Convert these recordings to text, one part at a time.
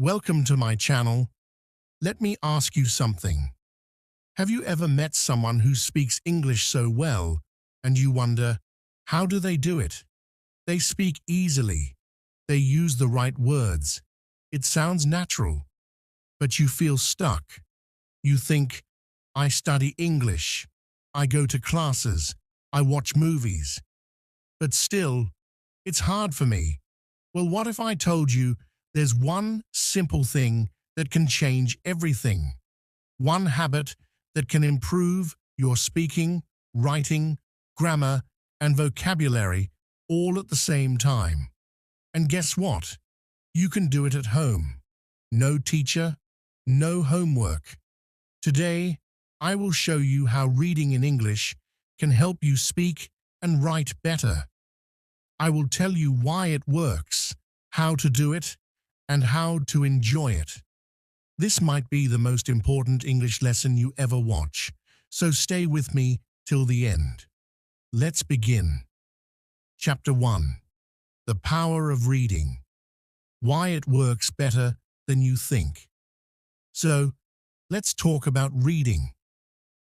Welcome to my channel. Let me ask you something. Have you ever met someone who speaks English so well and you wonder, how do they do it? They speak easily. They use the right words. It sounds natural, but you feel stuck. You think, I study English. I go to classes. I watch movies. But still, it's hard for me. Well, what if I told you there's one simple thing that can change everything? One habit that can improve your speaking, writing, grammar, and vocabulary all at the same time. And guess what? You can do it at home. No teacher, no homework. Today, I will show you how reading in English can help you speak and write better. I will tell you why it works, how to do it, and how to enjoy it. This might be the most important English lesson you ever watch, so stay with me till the end. Let's begin. Chapter 1. The Power of Reading. Why it works better than you think. So, let's talk about reading.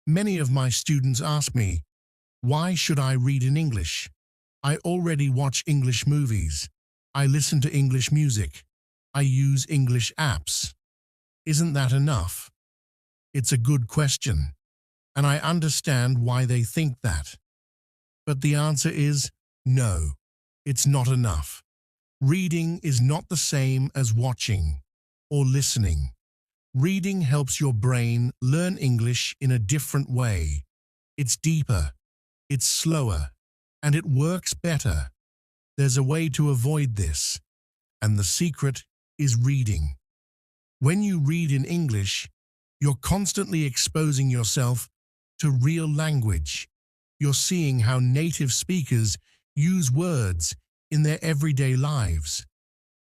Many of my students ask me, why should I read in English? I already watch English movies. I listen to English music. I use English apps. Isn't that enough? It's a good question, and I understand why they think that. But the answer is no, it's not enough. Reading is not the same as watching or listening. Reading helps your brain learn English in a different way. It's deeper, it's slower, and it works better. There's a way to avoid this, and the secret is reading. When you read in English, you're constantly exposing yourself to real language. You're seeing how native speakers use words in their everyday lives,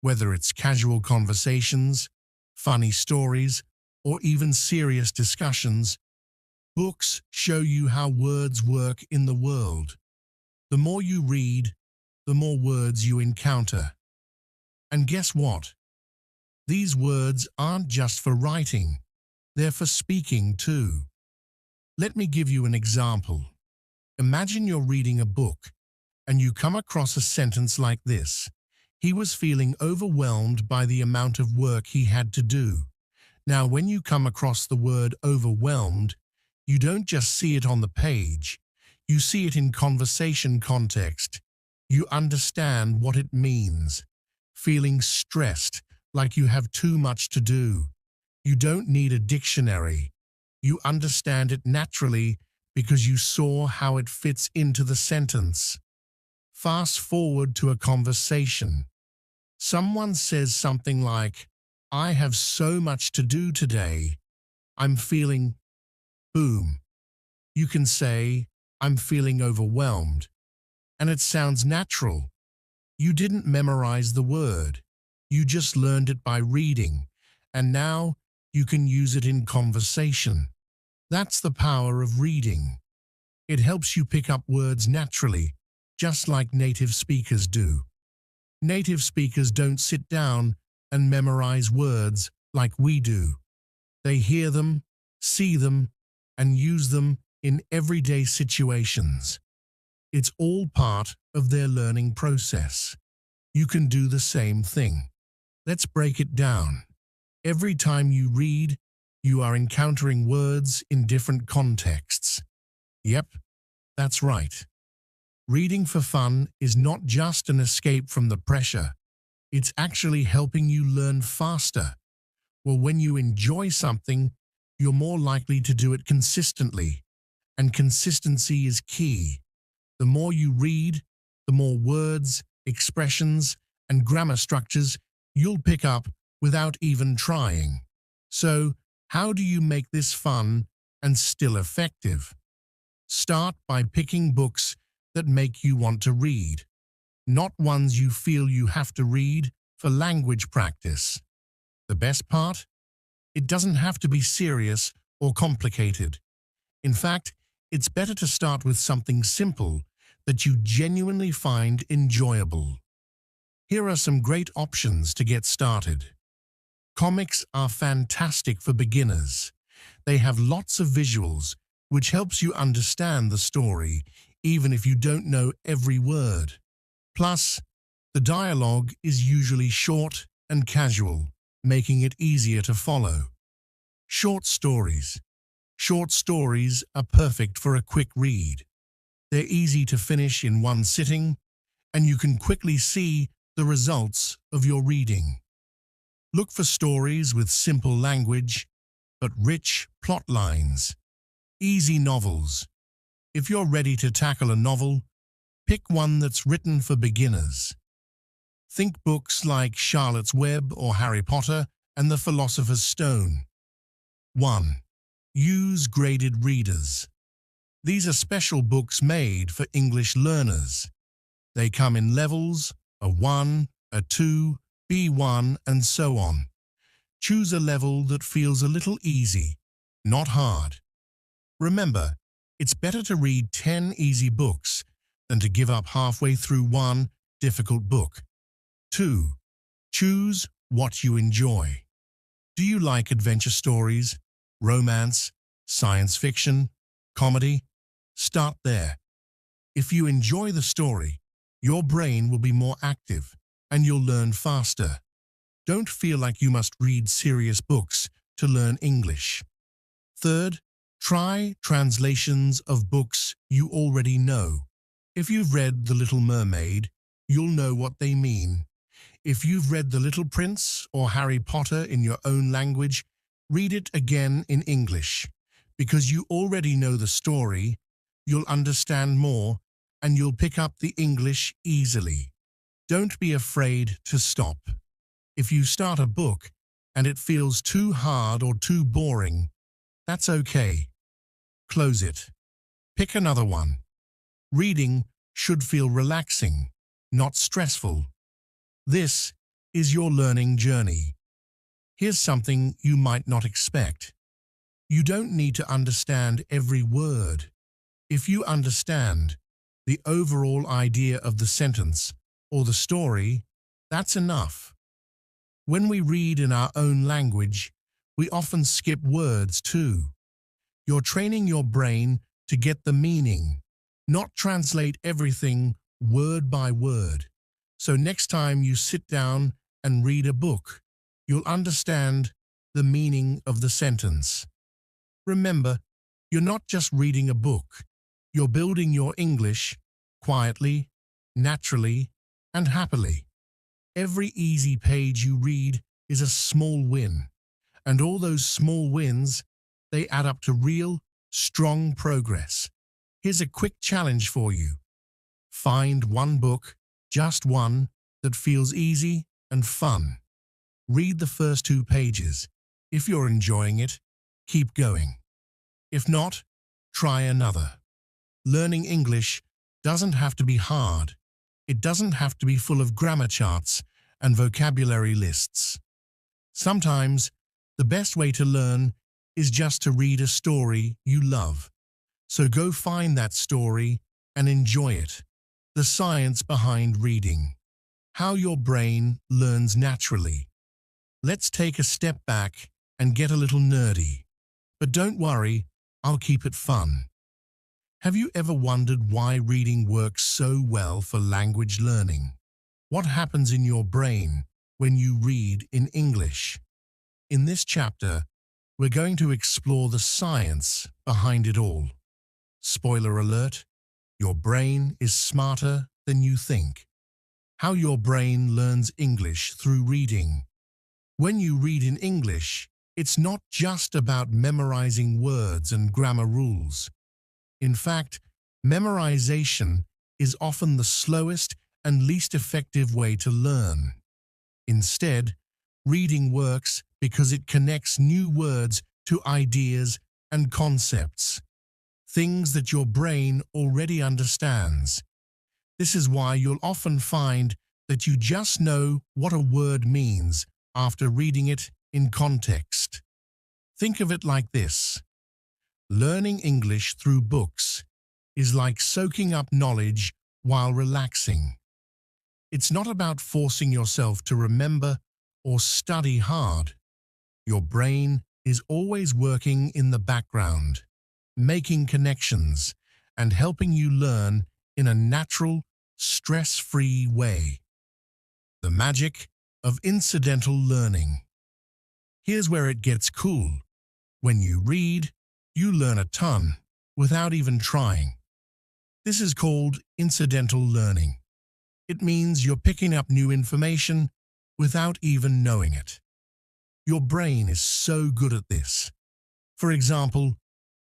whether it's casual conversations, funny stories, or even serious discussions. Books show you how words work in the world. The more you read, the more words you encounter. And guess what? These words aren't just for writing, they're for speaking too. Let me give you an example. Imagine you're reading a book and you come across a sentence like this. He was feeling overwhelmed by the amount of work he had to do. Now, when you come across the word overwhelmed, you don't just see it on the page. You see it in conversation context. You understand what it means. Feeling stressed, like you have too much to do. You don't need a dictionary. You understand it naturally because you saw how it fits into the sentence. Fast forward to a conversation. Someone says something like, I have so much to do today. I'm feeling, boom. You can say, I'm feeling overwhelmed. And it sounds natural. You didn't memorize the word. You just learned it by reading. And now you can use it in conversation. That's the power of reading. It helps you pick up words naturally, just like native speakers do. Native speakers don't sit down and memorize words like we do. They hear them, see them, and use them in everyday situations. It's all part of their learning process. You can do the same thing. Let's break it down. Every time you read, you are encountering words in different contexts. Yep, that's right. Reading for fun is not just an escape from the pressure. It's actually helping you learn faster. Well, when you enjoy something, you're more likely to do it consistently. And consistency is key. The more you read, the more words, expressions, and grammar structures you'll pick up without even trying. So, how do you make this fun and still effective? Start by picking books that make you want to read, not ones you feel you have to read for language practice. The best part? It doesn't have to be serious or complicated. In fact, it's better to start with something simple that you genuinely find enjoyable. Here are some great options to get started. Comics are fantastic for beginners. They have lots of visuals, which helps you understand the story, even if you don't know every word. Plus, the dialogue is usually short and casual, making it easier to follow. Short stories. Short stories are perfect for a quick read. They're easy to finish in one sitting, and you can quickly see the results of your reading. Look for stories with simple language, but rich plot lines. Easy novels. If you're ready to tackle a novel, pick one that's written for beginners. Think books like Charlotte's Web or Harry Potter and the Philosopher's Stone. 1. Use graded readers. These are special books made for English learners. They come in levels, a 1, a 2, B1, and so on. Choose a level that feels a little easy, not hard. Remember, it's better to read 10 easy books than to give up halfway through one difficult book. 2. Choose what you enjoy. Do you like adventure stories, romance, science fiction, comedy? Start there. If you enjoy the story, your brain will be more active and you'll learn faster. Don't feel like you must read serious books to learn English. 3. Try translations of books you already know. If you've read The Little Mermaid, you'll know what they mean. If you've read The Little Prince or Harry Potter in your own language, read it again in English. Because you already know the story, you'll understand more and you'll pick up the English easily. Don't be afraid to stop. If you start a book and it feels too hard or too boring, that's okay. Close it. Pick another one. Reading should feel relaxing, not stressful. This is your learning journey. Here's something you might not expect. You don't need to understand every word. If you understand the overall idea of the sentence or the story, that's enough. When we read in our own language, we often skip words too. You're training your brain to get the meaning, not translate everything word by word. So next time you sit down and read a book, you'll understand the meaning of the sentence. Remember, you're not just reading a book. You're building your English quietly, naturally, and happily. Every easy page you read is a small win, and all those small wins, they add up to real, strong progress. Here's a quick challenge for you. Find one book, just one, that feels easy and fun. Read the first 2 pages. If you're enjoying it, keep going. If not, try another. Learning English doesn't have to be hard. It doesn't have to be full of grammar charts and vocabulary lists. Sometimes, the best way to learn is just to read a story you love. So go find that story and enjoy it. The science behind reading. How your brain learns naturally. Let's take a step back and get a little nerdy. But don't worry, I'll keep it fun. Have you ever wondered why reading works so well for language learning? What happens in your brain when you read in English? In this chapter, we're going to explore the science behind it all. Spoiler alert, your brain is smarter than you think. How your brain learns English through reading. When you read in English, it's not just about memorizing words and grammar rules. In fact, memorization is often the slowest and least effective way to learn. Instead, reading works because it connects new words to ideas and concepts, things that your brain already understands. This is why you'll often find that you just know what a word means after reading it in context. Think of it like this. Learning English through books is like soaking up knowledge while relaxing. It's not about forcing yourself to remember or study hard. Your brain is always working in the background, making connections and helping you learn in a natural, stress-free way. The magic of incidental learning. Here's where it gets cool. When you read, you learn a ton without even trying. This is called incidental learning. It means you're picking up new information without even knowing it. Your brain is so good at this. For example,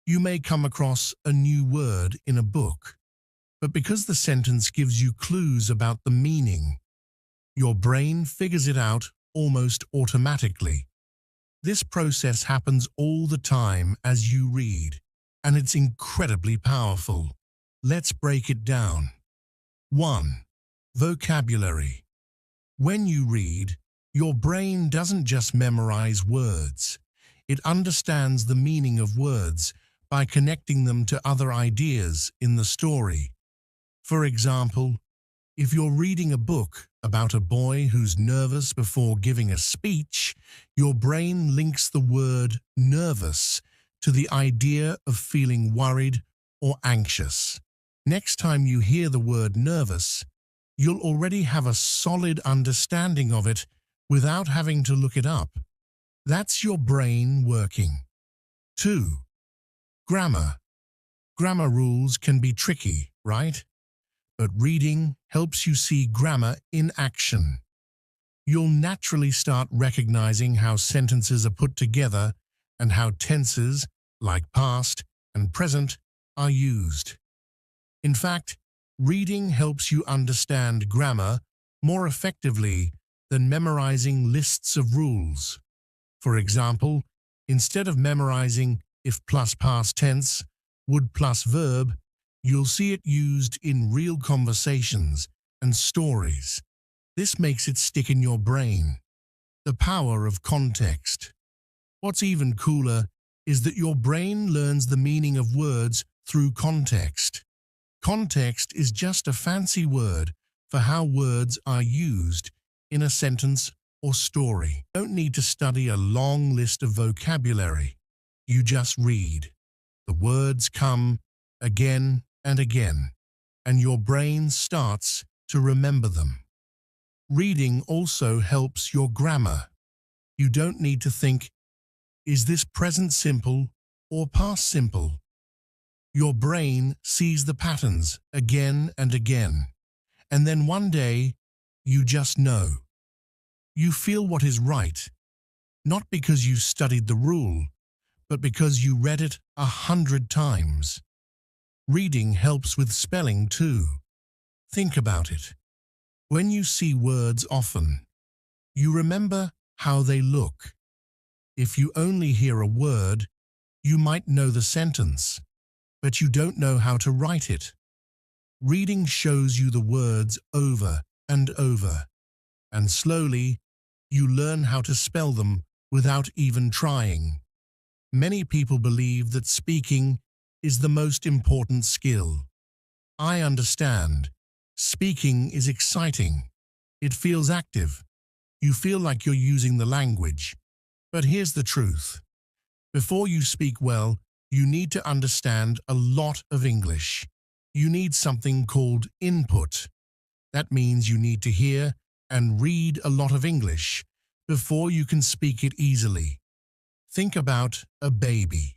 you may come across a new word in a book, but because the sentence gives you clues about the meaning, your brain figures it out almost automatically. This process happens all the time as you read, and it's incredibly powerful. Let's break it down. 1. Vocabulary. When you read, your brain doesn't just memorize words. It understands the meaning of words by connecting them to other ideas in the story. For example, if you're reading a book about a boy who's nervous before giving a speech, your brain links the word nervous to the idea of feeling worried or anxious. Next time you hear the word nervous, you'll already have a solid understanding of it without having to look it up. That's your brain working. 2. Grammar. Grammar rules can be tricky, right? But reading helps you see grammar in action. You'll naturally start recognizing how sentences are put together and how tenses, like past and present, are used. In fact, reading helps you understand grammar more effectively than memorizing lists of rules. For example, instead of memorizing if plus past tense, would plus verb, you'll see it used in real conversations and stories. This makes it stick in your brain. The power of context. What's even cooler is that your brain learns the meaning of words through context. Context is just a fancy word for how words are used in a sentence or story. You don't need to study a long list of vocabulary. You just read. The words come again and again, and your brain starts to remember them. Reading also helps your grammar. You don't need to think, is this present simple or past simple? Your brain sees the patterns again and again, and then one day, you just know. You feel what is right, not because you studied the rule, but because you read it 100 times. Reading helps with spelling too. Think about it. When you see words often, you remember how they look. If you only hear a word, you might know the sentence, but you don't know how to write it. Reading shows you the words over and over, and slowly you learn how to spell them without even trying. Many people believe that speaking is the most important skill. I understand. Speaking is exciting. It feels active. You feel like you're using the language. But here's the truth. Before you speak well, you need to understand a lot of English. You need something called input. That means you need to hear and read a lot of English before you can speak it easily. Think about a baby.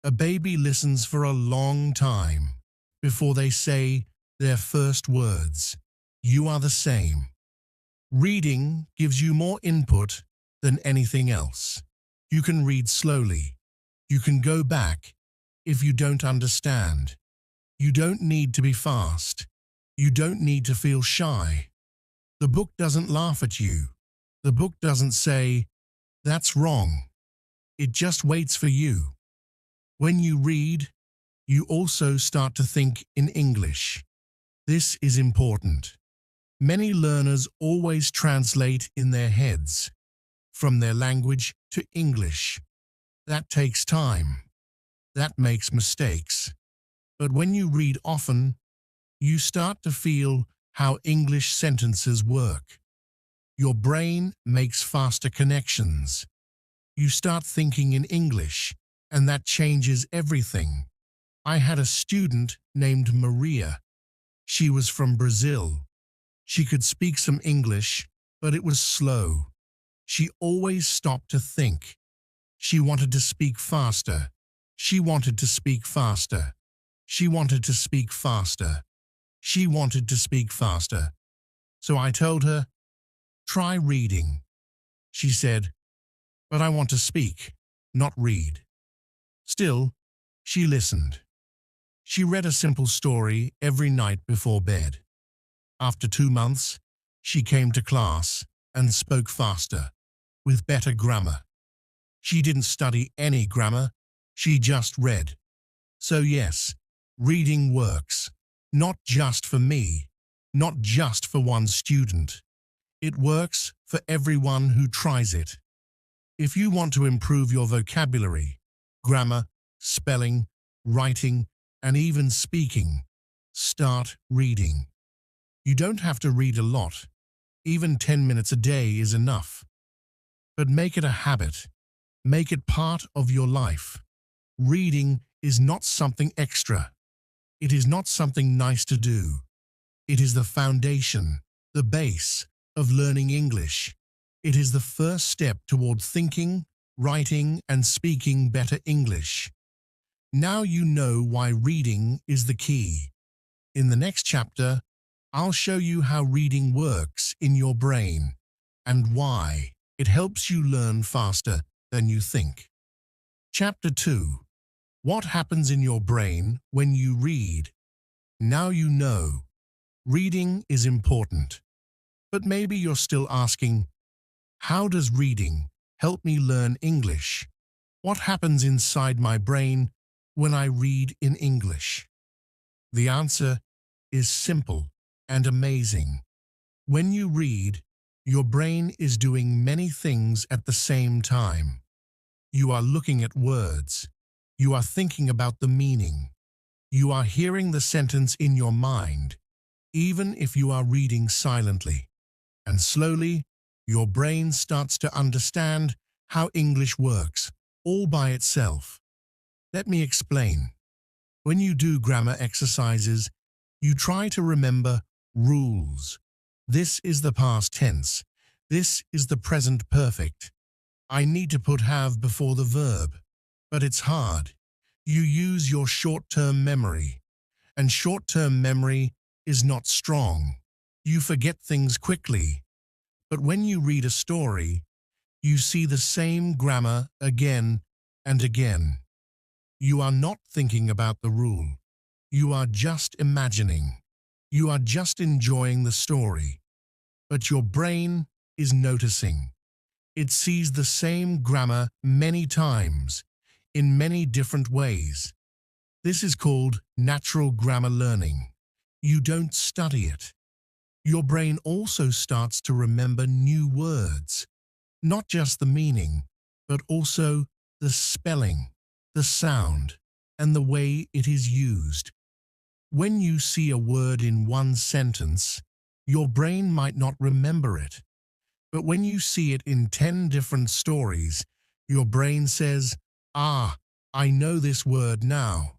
A baby listens for a long time before they say their first words. You are the same. Reading gives you more input than anything else. You can read slowly. You can go back if you don't understand. You don't need to be fast. You don't need to feel shy. The book doesn't laugh at you. The book doesn't say, "That's wrong." It just waits for you. When you read, you also start to think in English. This is important. Many learners always translate in their heads, from their language to English. That takes time. That makes mistakes. But when you read often, you start to feel how English sentences work. Your brain makes faster connections. You start thinking in English, and that changes everything. I had a student named Maria. She was from Brazil. She could speak some English, but it was slow. She always stopped to think. She wanted to speak faster. She wanted to speak faster. She wanted to speak faster. She wanted to speak faster. So I told her, try reading. She said, but I want to speak, not read. Still, she listened. She read a simple story every night before bed. After 2 months, she came to class and spoke faster, with better grammar. She didn't study any grammar, she just read. So yes, reading works, not just for me, not just for one student. It works for everyone who tries it. If you want to improve your vocabulary, grammar, spelling, writing, and even speaking, start reading. You don't have to read a lot. Even 10 minutes a day is enough. But make it a habit. Make it part of your life. Reading is not something extra. It is not something nice to do. It is the foundation, the base of learning English. It is the first step toward thinking, writing, and speaking better English. Now you know why reading is the key. In the next chapter, I'll show you how reading works in your brain and why it helps you learn faster than you think. Chapter 2. What happens in your brain when you read? Now you know. Reading is important. But maybe you're still asking, how does reading help me learn English? What happens inside my brain when I read in English? The answer is simple and amazing. When you read, your brain is doing many things at the same time. You are looking at words. You are thinking about the meaning. You are hearing the sentence in your mind, even if you are reading silently. And slowly, your brain starts to understand how English works, all by itself. Let me explain. When you do grammar exercises, you try to remember rules. This is the past tense. This is the present perfect. I need to put have before the verb. But it's hard. You use your short-term memory. And short-term memory is not strong. You forget things quickly. But when you read a story, you see the same grammar again and again. You are not thinking about the rule. You are just imagining. You are just enjoying the story. But your brain is noticing. It sees the same grammar many times, in many different ways. This is called natural grammar learning. You don't study it. Your brain also starts to remember new words, not just the meaning, but also the spelling, the sound, and the way it is used. When you see a word in one sentence, your brain might not remember it. But when you see it in 10 different stories, your brain says, "Ah, I know this word now."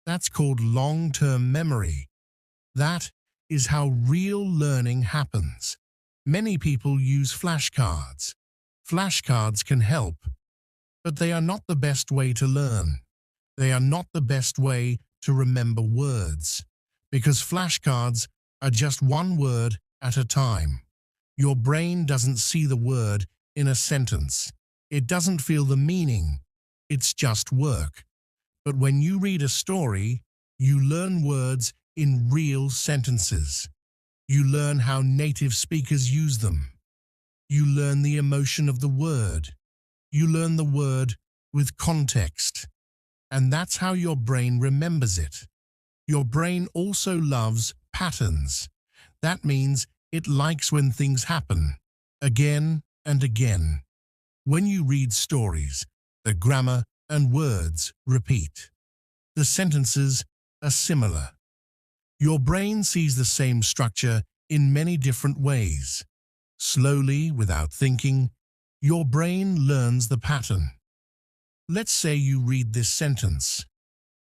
That's called long-term memory. That is how real learning happens. Many people use flashcards. Flashcards can help, but they are not the best way to learn. They are not the best way to remember words, because flashcards are just one word at a time. Your brain doesn't see the word in a sentence. It doesn't feel the meaning. It's just work. But when you read a story, you learn words in real sentences. You learn how native speakers use them. You learn the emotion of the word. You learn the word with context. And that's how your brain remembers it. Your brain also loves patterns. That means it likes when things happen, again and again. When you read stories, the grammar and words repeat. The sentences are similar. Your brain sees the same structure in many different ways. Slowly, without thinking, Your brain learns the pattern. Let's say you read this sentence.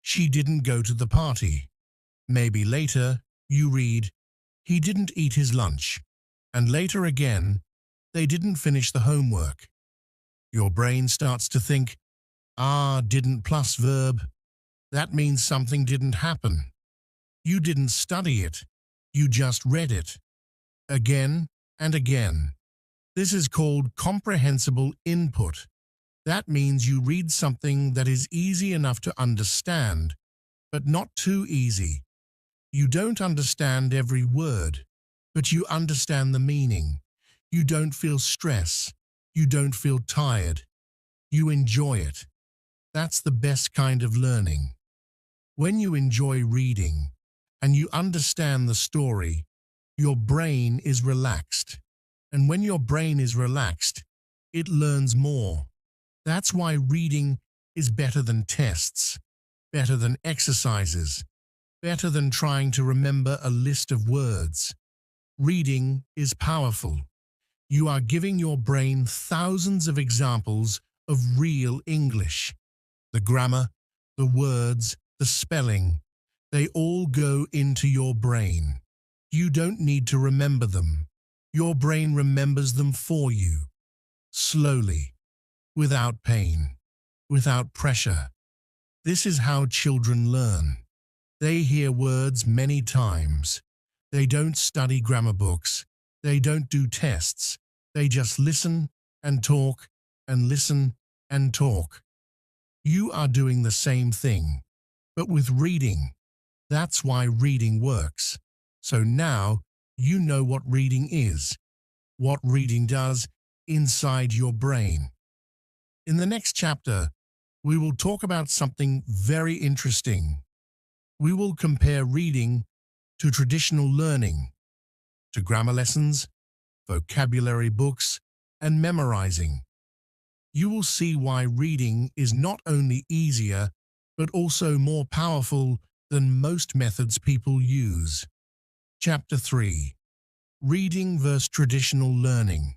She didn't go to the party. Maybe later you read, he didn't eat his lunch. And later again, they didn't finish the homework. Your brain starts to think, didn't plus verb. That means something didn't happen. You didn't study it. You just read it. Again and again. This is called comprehensible input. That means you read something that is easy enough to understand, but not too easy. You don't understand every word, but you understand the meaning. You don't feel stress. You don't feel tired. You enjoy it. That's the best kind of learning. When you enjoy reading and you understand the story, your brain is relaxed. And when your brain is relaxed, it learns more. That's why reading is better than tests, better than exercises, better than trying to remember a list of words. Reading is powerful. You are giving your brain thousands of examples of real English. The grammar, the words, the spelling, they all go into your brain. You don't need to remember them. Your brain remembers them for you. Slowly, without pain, without pressure. This is how children learn. They hear words many times. They don't study grammar books. They don't do tests. They just listen and talk and listen and talk. You are doing the same thing, but with reading. That's why reading works. So now you know what reading is, what reading does inside your brain. In the next chapter, we will talk about something very interesting. We will compare reading to traditional learning, to grammar lessons, vocabulary books, and memorizing. You will see why reading is not only easier, but also more powerful than most methods people use. Chapter 3. Reading versus traditional learning.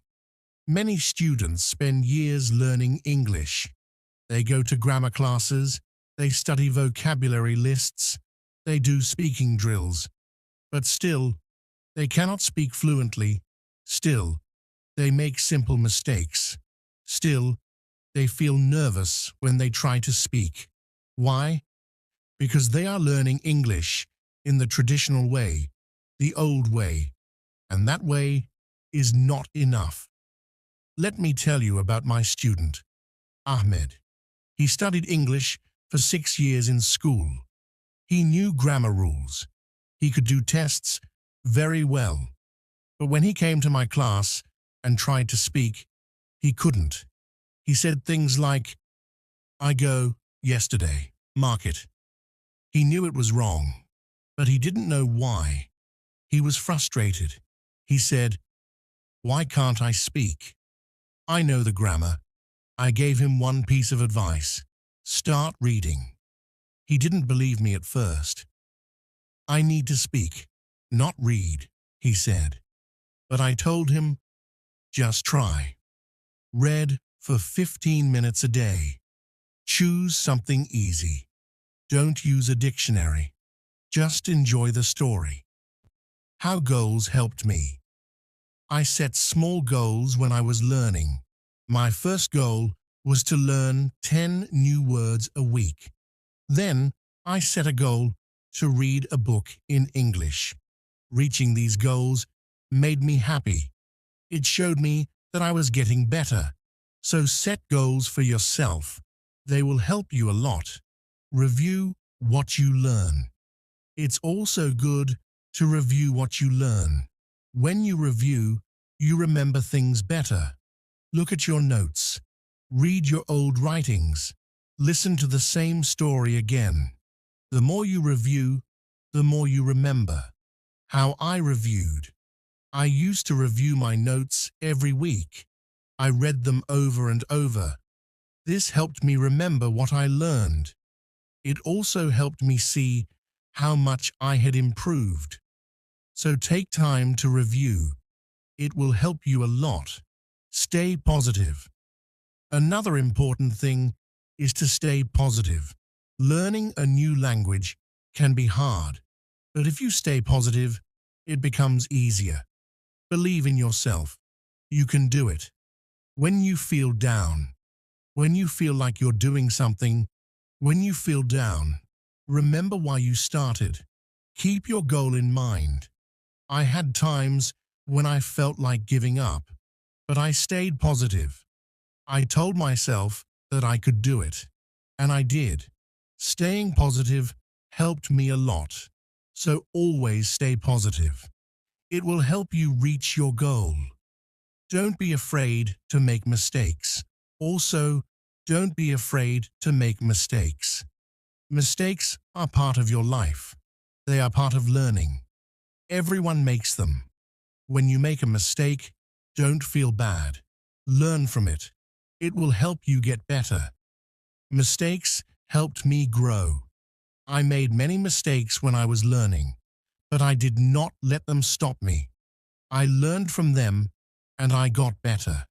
Many students spend years learning English. They go to grammar classes, they study vocabulary lists, they do speaking drills. But still, they cannot speak fluently. Still, they make simple mistakes. Still, they feel nervous when they try to speak. Why? Because they are learning English in the traditional way, the old way, and that way is not enough. Let me tell you about my student, Ahmed. He studied English for 6 years in school. He knew grammar rules. He could do tests very well. But when he came to my class and tried to speak, he couldn't. He said things like, I go, yesterday, mark it. He knew it was wrong, but he didn't know why. He was frustrated. He said, why can't I speak? I know the grammar. I gave him one piece of advice. Start reading. He didn't believe me at first. I need to speak, not read, he said. But I told him, just try. Read for 15 minutes a day. Choose something easy. Don't use a dictionary. Just enjoy the story. How goals helped me. I set small goals when I was learning. My first goal was to learn 10 new words a week. Then I set a goal to read a book in English. Reaching these goals made me happy. It showed me that I was getting better. So set goals for yourself. They will help you a lot. Review what you learn. It's also good to review what you learn. When you review, you remember things better. Look at your notes. Read your old writings. Listen to the same story again. The more you review, the more you remember. How I reviewed. I used to review my notes every week. I read them over and over. This helped me remember what I learned. It also helped me see how much I had improved. So take time to review. It will help you a lot. Stay positive. Another important thing is to stay positive. Learning a new language can be hard, but if you stay positive, it becomes easier. Believe in yourself. You can do it. When you feel down, when you feel like you're doing something, when you feel down, remember why you started. Keep your goal in mind. I had times when I felt like giving up, but I stayed positive. I told myself that I could do it, and I did. Staying positive helped me a lot, so always stay positive. It will help you reach your goal. Don't be afraid to make mistakes. Also, don't be afraid to make mistakes. Mistakes are part of your life. They are part of learning. Everyone makes them. When you make a mistake, don't feel bad. Learn from it. It will help you get better. Mistakes helped me grow. I made many mistakes when I was learning, but I did not let them stop me. I learned from them and I got better.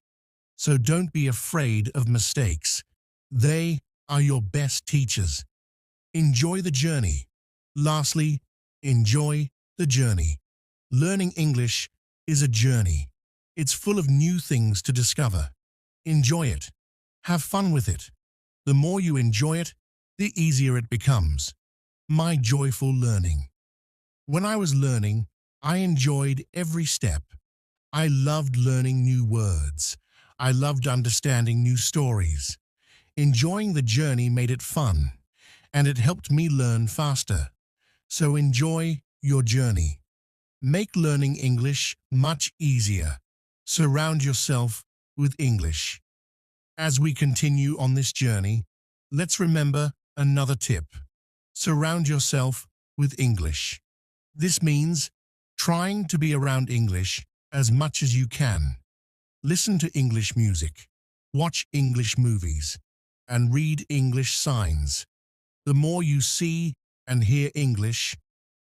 So don't be afraid of mistakes. They are your best teachers. Enjoy the journey. Lastly, enjoy the journey. Learning English is a journey. It's full of new things to discover. Enjoy it. Have fun with it. The more you enjoy it, the easier it becomes. My joyful learning. When I was learning, I enjoyed every step. I loved learning new words. I loved understanding new stories. Enjoying the journey made it fun, and it helped me learn faster. So enjoy your journey. Make learning English much easier. Surround yourself with English. As we continue on this journey, let's remember another tip. Surround yourself with English. This means trying to be around English as much as you can. Listen to English music, watch English movies, and read English signs. The more you see and hear English,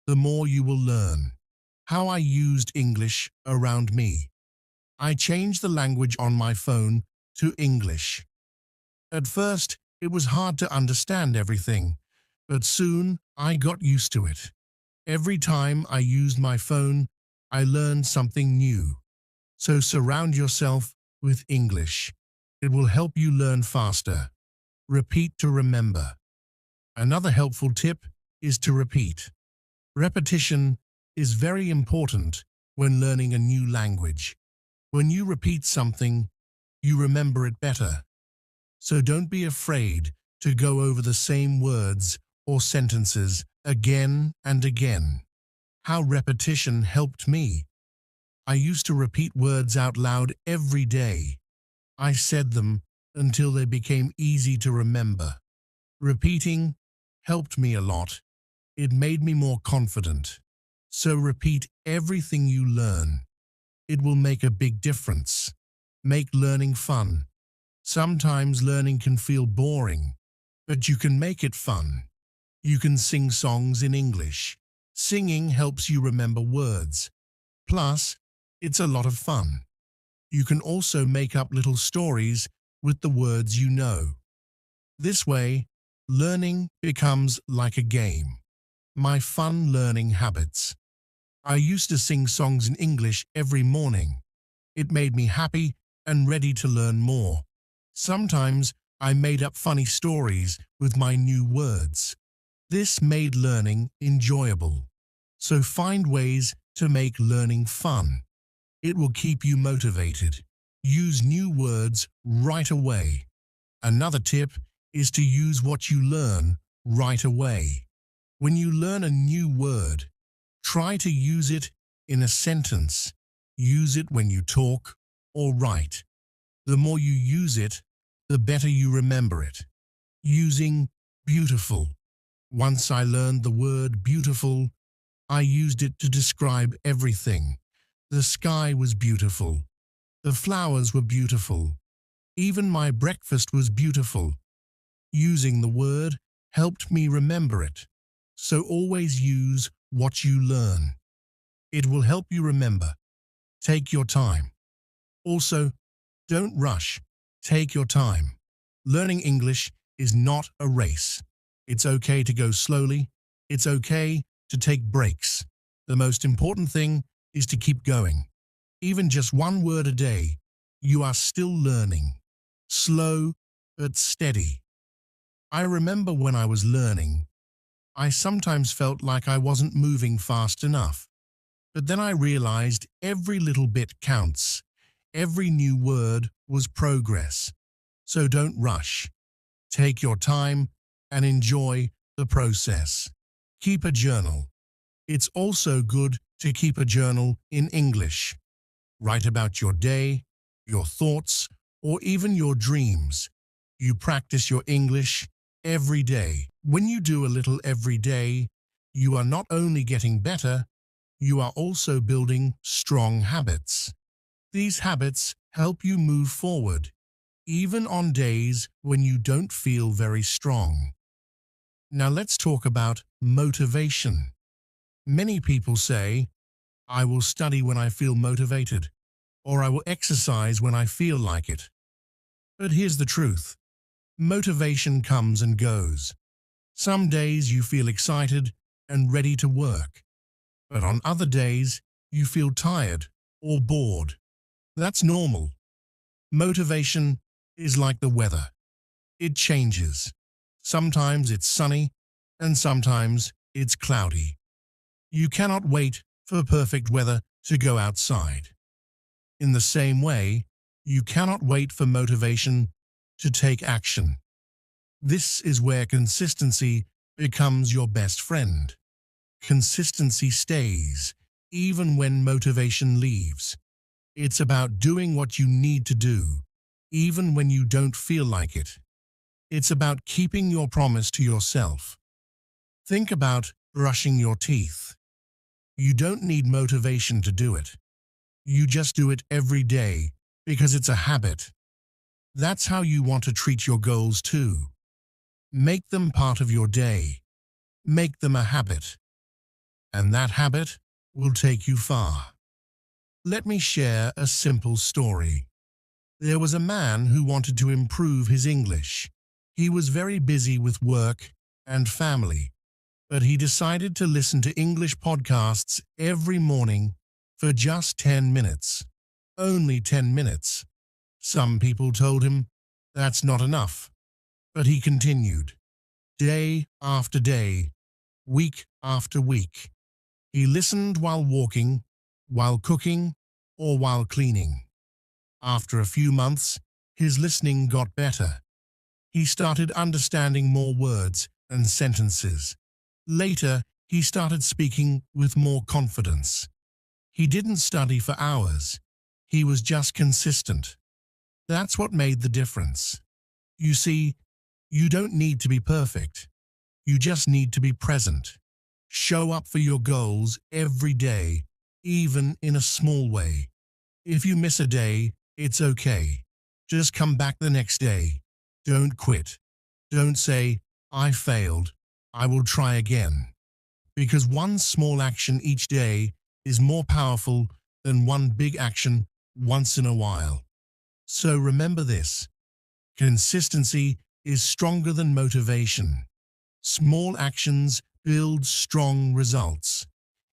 the more you will learn. How I used English around me. I changed the language on my phone to English. At first, it was hard to understand everything, but soon I got used to it. Every time I used my phone, I learned something new. So surround yourself with English. It will help you learn faster. Repeat to remember. Another helpful tip is to repeat. Repetition is very important when learning a new language. When you repeat something, you remember it better. So don't be afraid to go over the same words or sentences again and again. How repetition helped me. I used to repeat words out loud every day. I said them until they became easy to remember. Repeating helped me a lot. It made me more confident. So repeat everything you learn. It will make a big difference. Make learning fun. Sometimes learning can feel boring, but you can make it fun. You can sing songs in English. Singing helps you remember words. Plus, it's a lot of fun. You can also make up little stories with the words you know. This way, learning becomes like a game. My fun learning habits. I used to sing songs in English every morning. It made me happy and ready to learn more. Sometimes I made up funny stories with my new words. This made learning enjoyable. So find ways to make learning fun. It will keep you motivated. Use new words right away. Another tip is to use what you learn right away. When you learn a new word, try to use it in a sentence. Use it when you talk or write. The more you use it, the better you remember it. Using beautiful. Once I learned the word beautiful, I used it to describe everything. The sky was beautiful. The flowers were beautiful. Even my breakfast was beautiful. Using the word helped me remember it. So always use what you learn. It will help you remember. Take your time. Also, don't rush. Take your time. Learning English is not a race. It's okay to go slowly. It's okay to take breaks. The most important thing is to keep going. Even just one word a day, you are still learning. Slow but steady. I remember when I was learning, I sometimes felt like I wasn't moving fast enough. But then I realized every little bit counts. Every new word was progress. So don't rush. Take your time and enjoy the process. Keep a journal. It's also good to keep a journal in English. Write about your day, your thoughts, or even your dreams. You practice your English every day. When you do a little every day, you are not only getting better, you are also building strong habits. These habits help you move forward, even on days when you don't feel very strong. Now let's talk about motivation. Many people say, I will study when I feel motivated, or I will exercise when I feel like it. But here's the truth. Motivation comes and goes. Some days you feel excited and ready to work, but on other days you feel tired or bored. That's normal. Motivation is like the weather. It changes. Sometimes it's sunny and sometimes it's cloudy. You cannot wait for perfect weather to go outside. In the same way, you cannot wait for motivation to take action. This is where consistency becomes your best friend. Consistency stays, even when motivation leaves. It's about doing what you need to do, even when you don't feel like it. It's about keeping your promise to yourself. Think about brushing your teeth. You don't need motivation to do it. You just do it every day because it's a habit. That's how you want to treat your goals too. Make them part of your day. Make them a habit. And that habit will take you far. Let me share a simple story. There was a man who wanted to improve his English. He was very busy with work and family, but he decided to listen to English podcasts every morning for just 10 minutes. Only 10 minutes. Some people told him that's not enough, but he continued. Day after day, week after week. He listened while walking, while cooking, or while cleaning. After a few months, his listening got better. He started understanding more words and sentences. Later, he started speaking with more confidence. He didn't study for hours. He was just consistent. That's what made the difference. You see, you don't need to be perfect. You just need to be present. Show up for your goals every day, even in a small way. If you miss a day, it's okay. Just come back the next day. Don't quit. Don't say, I failed. I will try again. Because one small action each day is more powerful than one big action once in a while. So remember this. Consistency is stronger than motivation. Small actions build strong results.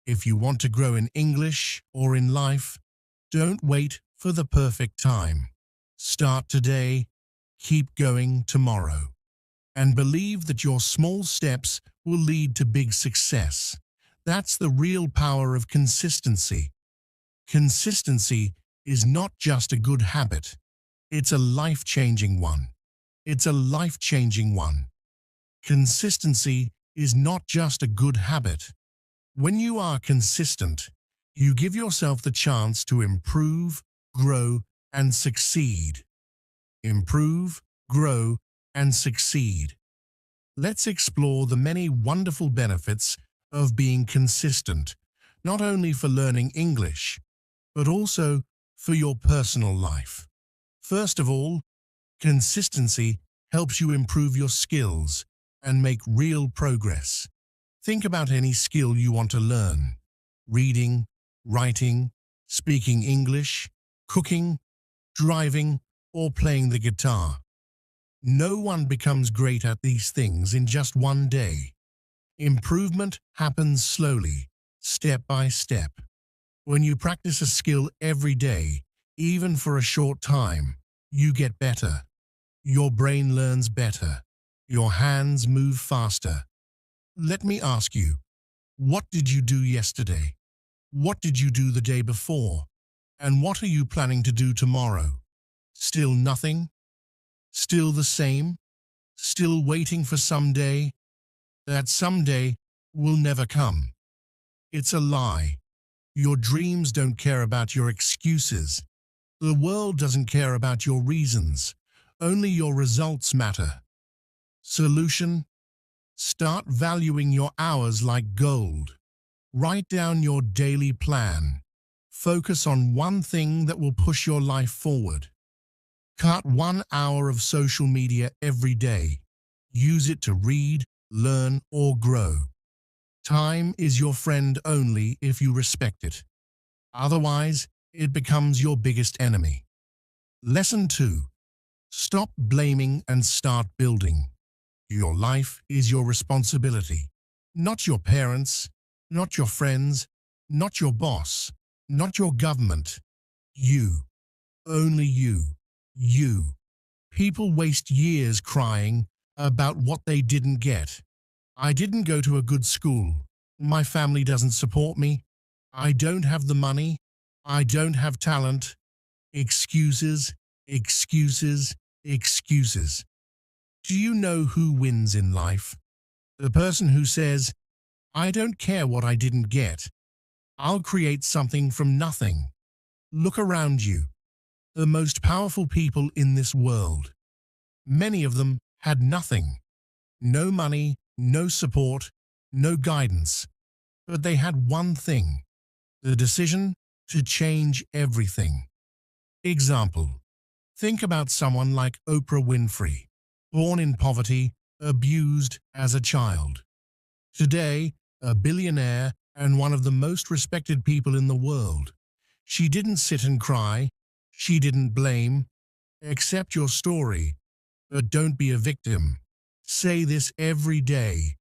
If you want to grow in English or in life, don't wait for the perfect time. Start today, keep going tomorrow, and believe that your small steps will lead to big success. That's the real power of consistency. Consistency is not just a good habit. It's a life-changing one. It's a life-changing one. Consistency is not just a good habit. When you are consistent, you give yourself the chance to improve, grow, and succeed. Improve, grow, and succeed. Let's explore the many wonderful benefits of being consistent, not only for learning English, but also for your personal life. First of all, consistency helps you improve your skills and make real progress. Think about any skill you want to learn. Reading, writing, speaking English, cooking, driving, or playing the guitar. No one becomes great at these things in just one day. Improvement happens slowly, step by step. When you practice a skill every day, even for a short time, you get better. Your brain learns better. Your hands move faster. Let me ask you, what did you do yesterday? What did you do the day before? And what are you planning to do tomorrow? Still nothing? Still the same? Still waiting for someday? That someday will never come. It's a lie. Your dreams don't care about your excuses. The world doesn't care about your reasons. Only your results matter. Solution: start valuing your hours like gold. Write down your daily plan. Focus on one thing that will push your life forward. Cut 1 hour of social media every day. Use it to read, learn, or grow. Time is your friend only if you respect it. Otherwise, it becomes your biggest enemy. Lesson 2. Stop blaming and start building. Your life is your responsibility. Not your parents, not your friends, not your boss, not your government. You. Only you. You. People waste years crying about what they didn't get. I didn't go to a good school. My family doesn't support me. I don't have the money. I don't have talent. Excuses, excuses, excuses. Do you know who wins in life? The person who says, I don't care what I didn't get. I'll create something from nothing. Look around you. The most powerful people in this world. Many of them had nothing. No money, no support, no guidance. But they had one thing: the decision to change everything. Example: think about someone like Oprah Winfrey, born in poverty, abused as a child. Today, a billionaire and one of the most respected people in the world. She didn't sit and cry. She didn't blame. Accept your story, but don't be a victim. Say this every day: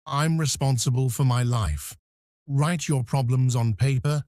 I'm responsible for my life. Write your problems on paper,